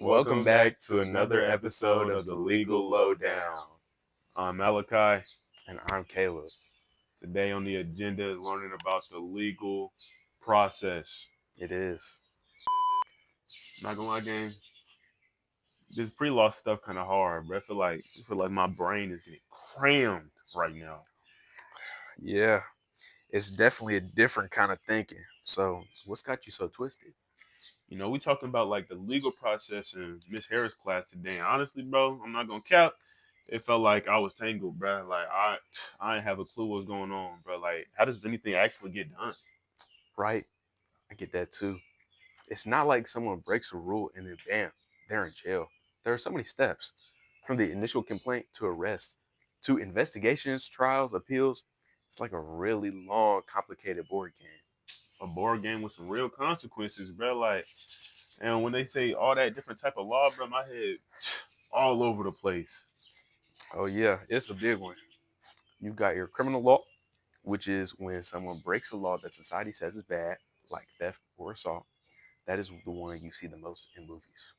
Welcome back to another episode of the Legal Lowdown. I'm Malachi. And I'm Caleb. Today on the agenda is learning about the legal process. It is. Not gonna lie, gang, this pre-law stuff kind of hard, but I feel like my brain is getting crammed right now. Yeah, it's definitely a different kind of thinking. So, what's got you so twisted? We talking about like the legal process in Miss Harris class today. And honestly, bro, I'm not gonna cap. It felt like I was tangled, bro. Like I didn't have a clue what's going on, bro. Like, how does anything actually get done? Right? I get that too. It's not like someone breaks a rule and then bam, they're in jail. There are so many steps from the initial complaint to arrest to investigations, trials, appeals. It's like a really long, complicated board game. A board game with some real consequences, bro. Like, and when they say all that different type of law, bro, my head all over the place. Oh, yeah, it's a big one. You've got your criminal law, which is when someone breaks a law that society says is bad, like theft or assault. That is the one you see the most in movies.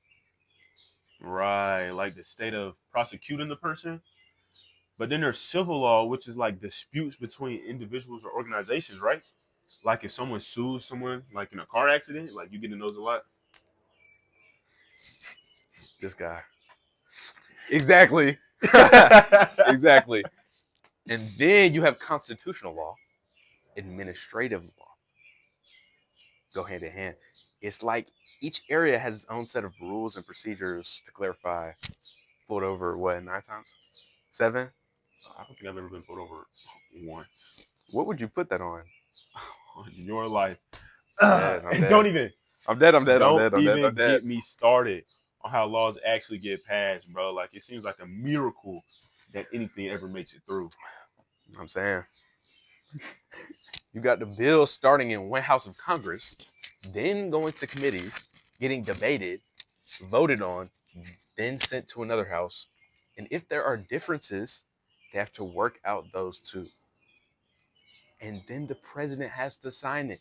Right, like the state of prosecuting the person. But then there's civil law, which is like disputes between individuals or organizations, right? Like if someone sues someone, like in a car accident, like you get in those a lot. This guy. Exactly. Exactly. And then you have constitutional law, administrative law. Go hand in hand. It's like each area has its own set of rules and procedures to clarify. Pulled over what, 9 times? 7? I don't think I've ever been pulled over once What would you put that on? in your life. I'm dead. I'm And dead. I'm dead. I'm dead. I'm don't dead. I'm dead. I'm even dead. get me started on how laws actually get passed, bro. Like it seems like a miracle that anything ever makes it through. I'm saying. You got the bill starting in one house of Congress, then going to committees, getting debated, voted on, then sent to another house. And if there are differences, they have to work out those two. And then the president has to sign it.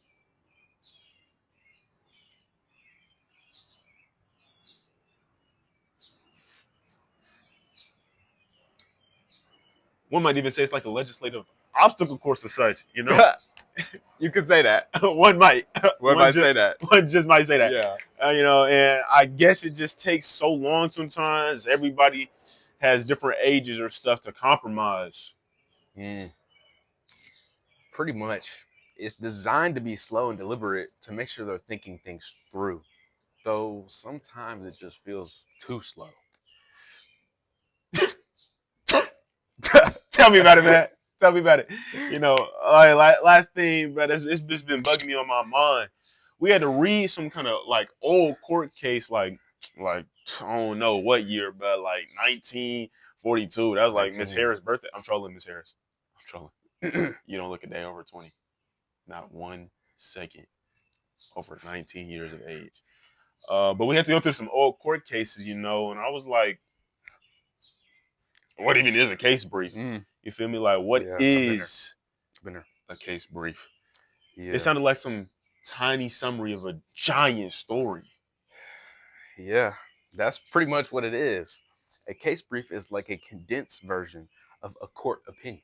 One might even say it's like a legislative obstacle course as such, you know? You could say that. One might. One might say that. One just might say that. Yeah. And I guess it just takes so long sometimes. Everybody has different ages or stuff to compromise. Pretty much. It's designed to be slow and deliberate to make sure they're thinking things through. Though sometimes it just feels too slow. Tell me about it, man. Tell me about it. Last thing, but it's just been bugging me on my mind. We had to read some kind of like old court case, like I don't know what year, but like 1942. That was like Miss Harris' birthday. I'm trolling Miss Harris. I'm trolling. You don't look a day over 20. Not 1 second over 19 years of age. But we had to go through some old court cases, and I was like, what even is a case brief? You feel me? Like, what is a case brief? Yeah. It sounded like some tiny summary of a giant story. Yeah, that's pretty much what it is. A case brief is like a condensed version of a court opinion.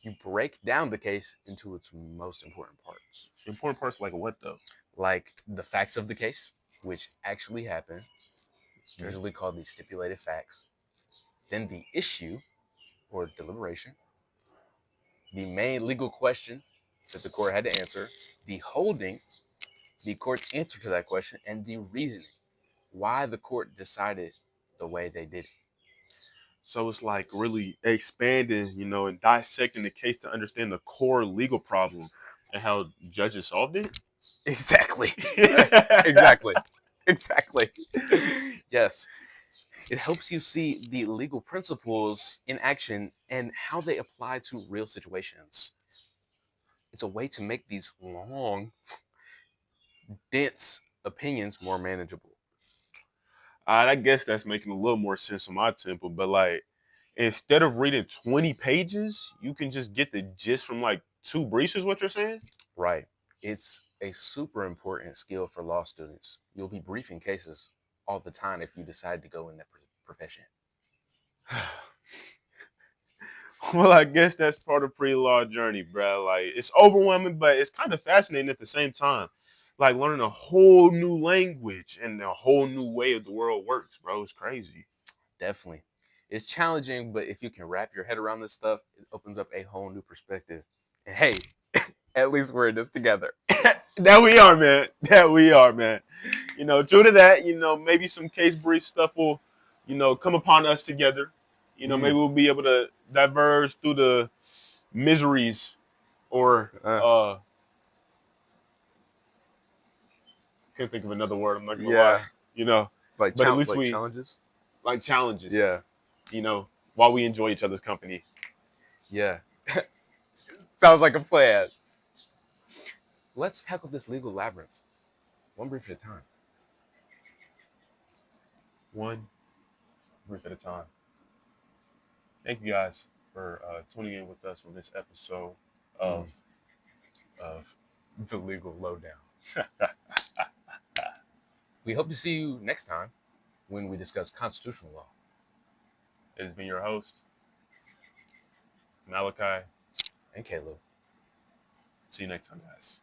You break down the case into its most important parts. Important parts like what, though? Like the facts of the case, which actually happened, usually called the stipulated facts. Then the issue, or deliberation. The main legal question that the court had to answer. The holding, the court's answer to that question, and the reasoning. Why the court decided the way they did it. So it's like really expanding, and dissecting the case to understand the core legal problem and how judges solved it. Exactly. Exactly. Yes. It helps you see the legal principles in action and how they apply to real situations. It's a way to make these long, dense opinions more manageable. I guess that's making a little more sense on my temple, but like instead of reading 20 pages, you can just get the gist from like 2 briefs, is what you're saying? Right. It's a super important skill for law students. You'll be briefing cases all the time if you decide to go in that profession. Well, I guess that's part of pre-law journey, bro. Like it's overwhelming, but it's kind of fascinating at the same time. Like learning a whole new language and a whole new way of the world works, bro. It's crazy. Definitely. It's challenging, but if you can wrap your head around this stuff, it opens up a whole new perspective. And hey, at least we're in this together. That we are, man. That we are, man. You know, true to that, you know, maybe some case brief stuff will, you know, come upon us together. You know, maybe we'll be able to diverge through the miseries or can't think of another word. I'm not gonna lie. You know, Like but at least like we challenges. like challenges. Yeah. You know, while we enjoy each other's company. Yeah. Sounds like a plan. Let's tackle this legal labyrinth, one brief at a time. One brief at a time. Thank you guys for tuning in with us on this episode of The legal lowdown. We hope to see you next time when we discuss constitutional law. It has been your host, Malachi and Caleb. See you next time, guys.